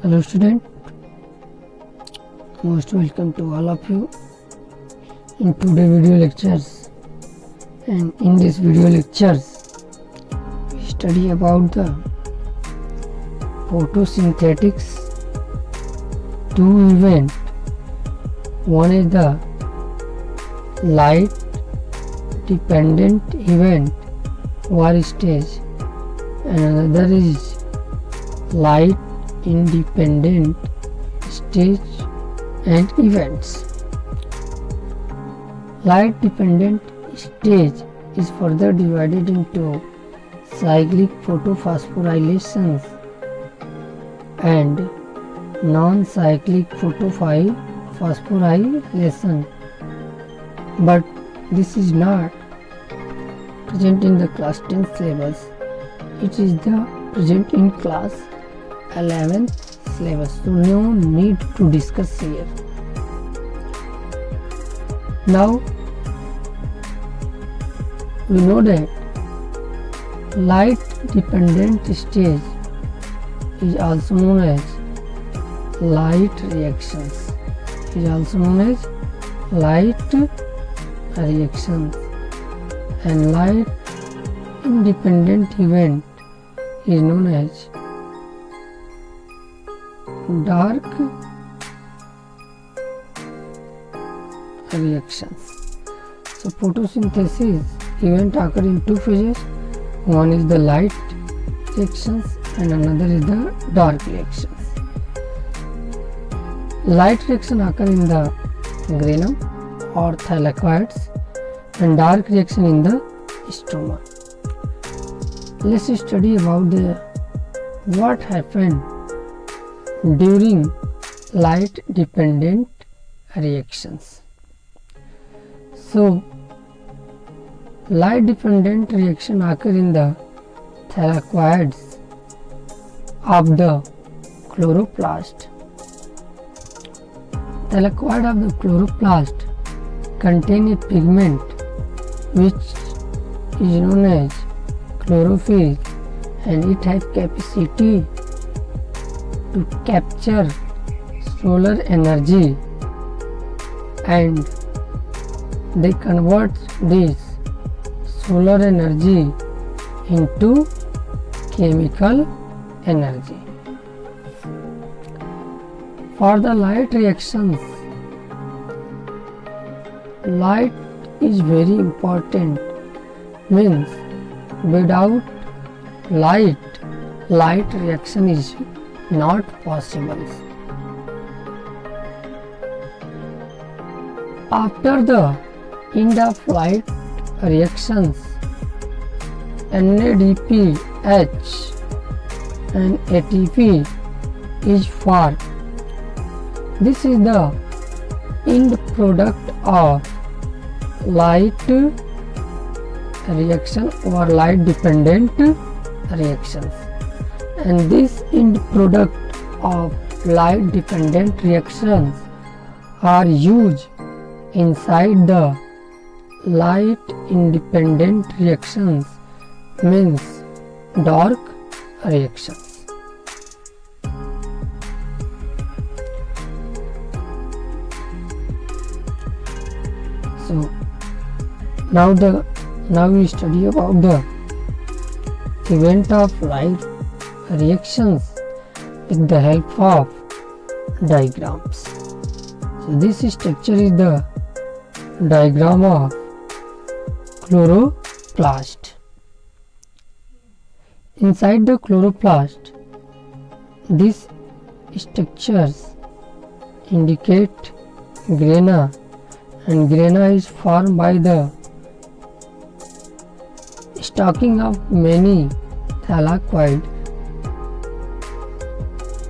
Hello student, most welcome to all of you in today video lectures. And in this video lectures we study about the photosynthetics two event. One is the light dependent event or stage and another is light independent stage and events. Light dependent stage is further divided into cyclic photophosphorylations and non-cyclic photosphorylation, but this is not present in the class 10 syllabus. It is the present in class 11th syllabus, so no need to discuss here. Now we know that light dependent stage is also known as light reactions. And light independent event is known as dark reactions. So photosynthesis event occur in two phases. One is the light reactions and another is the dark reactions. Light reaction occur in the granum or thylakoids and dark reaction in the stroma. Let's study about what happened during light dependent reactions. So light dependent reaction occur in the thylakoids of the chloroplast. Thylakoid of the chloroplast contain a pigment which is known as chlorophyll, and it has capacity to capture solar energy, and they convert this solar energy into chemical energy. For the light reactions, light is very important, means without light reaction is not possible. After the end of light reactions, NADPH and ATP is formed. This is the end product of light reaction or light dependent reactions, and this end product of light dependent reactions are used inside the light independent reactions, means dark reactions. So now we study about the event of light reactions with the help of diagrams. So this structure is the diagram of chloroplast. Inside the chloroplast, these structures indicate grana, and grana is formed by the stocking of many thylakoids,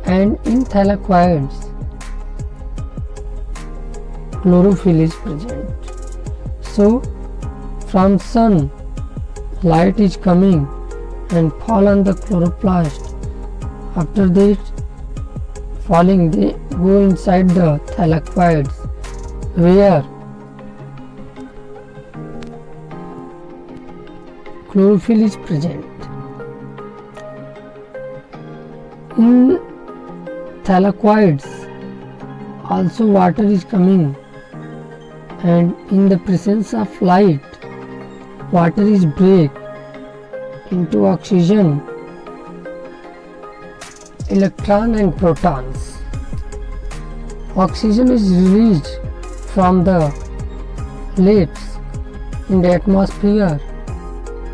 and in thylakoids chlorophyll is present. So from sun light is coming and fall on the chloroplast. After this falling, they go inside the thylakoids where chlorophyll is present. In thylakoids also water is coming, and in the presence of light water is break into oxygen, electron and protons. Oxygen is released from the lips in the atmosphere,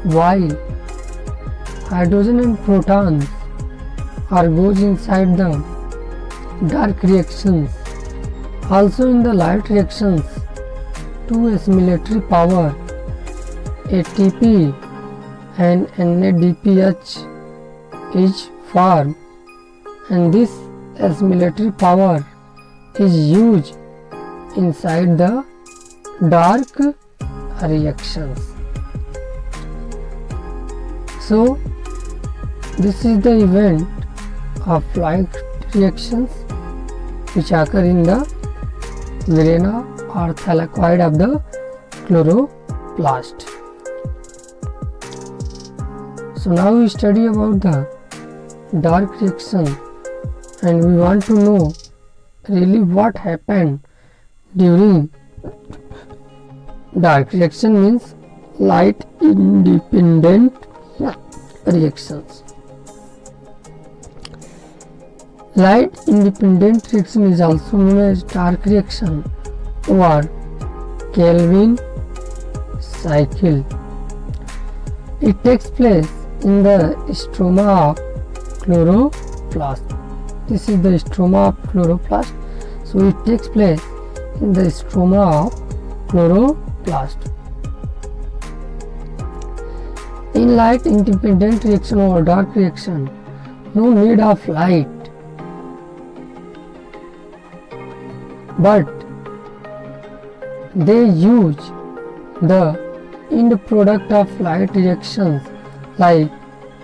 while hydrogen and protons are goes inside the dark reactions. Also in the light reactions, two assimilatory power ATP and NADPH is formed, and this assimilatory power is used inside the dark reactions. So this is the event of light reactions which occur in the grana or thylakoid of the chloroplast. So now we study about the dark reaction, and we want to know really what happened during dark reaction, means light independent reactions. Light independent reaction is also known as dark reaction or Kelvin cycle. It takes place in the stroma of chloroplast. This is the stroma of chloroplast. So it takes place in the stroma of chloroplast. In light independent reaction or dark reaction, no need of light, but they use the end product of light reactions like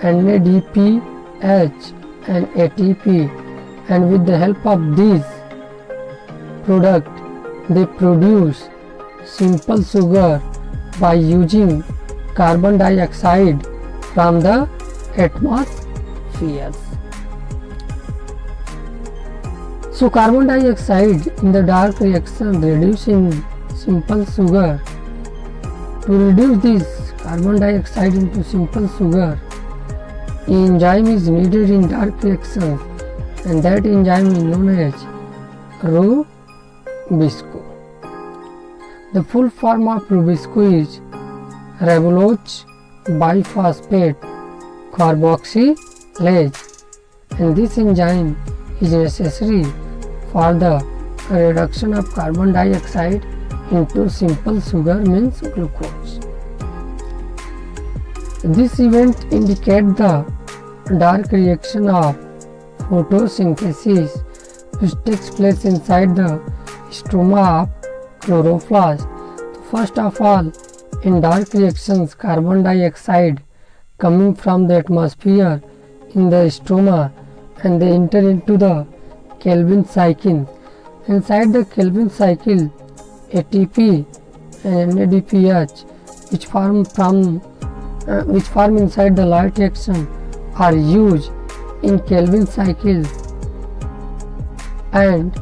NADPH and ATP, and with the help of these product they produce simple sugar by using carbon dioxide from the atmosphere. So carbon dioxide in the dark reaction reducing simple sugar. To reduce this carbon dioxide into simple sugar, an enzyme is needed in dark reactions, and that enzyme is known as Rubisco. The full form of Rubisco is ribulose biphosphate carboxylase, and this enzyme is necessary for the reduction of carbon dioxide into simple sugar, means glucose. This event indicates the dark reaction of photosynthesis which takes place inside the stroma of chloroplast. First of all, in dark reactions, carbon dioxide coming from the atmosphere in the stroma, and they enter into the Kelvin cycle. Inside the Kelvin cycle, ATP and NADPH, which form inside the light reaction, are used in Kelvin cycles, and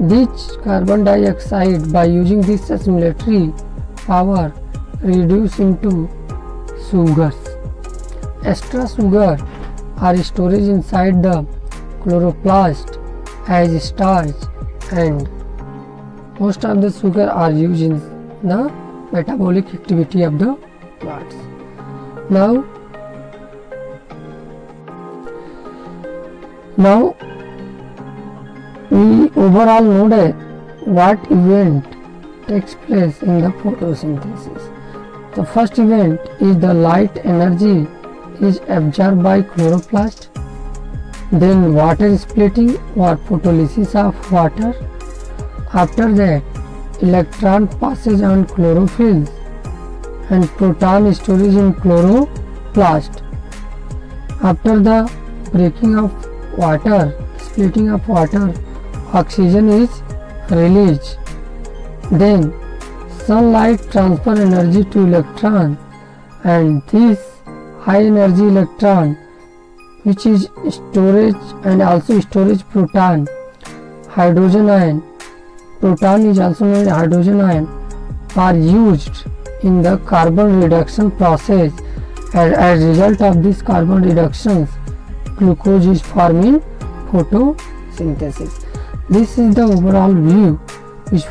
this carbon dioxide, by using this assimilatory power, reduce into sugars. Extra sugar are stored inside the chloroplast as starch, and most of the sugar are used in the metabolic activity of the plants. Now we overall know that what event takes place in the photosynthesis. The first event is the light energy is absorbed by chloroplast, then water splitting or photolysis of water. After that, electron passes on chlorophylls and proton storage in chloroplast. After the breaking of water, splitting of water, oxygen is released. Then sunlight transfer energy to electrons, and this high energy electron which is storage and also storage proton, hydrogen ion. Proton is also known as hydrogen ion, are used in the carbon reduction process, and as a result of this carbon reductions, glucose is formed in photosynthesis. This is the overall view which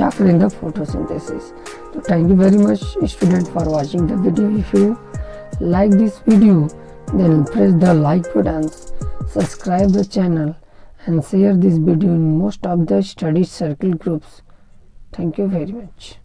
occur in the photosynthesis. So thank you very much, student, for watching the video. If you like this video, then press the like button, subscribe the channel, and share this video in most of the study circle groups. Thank you very much.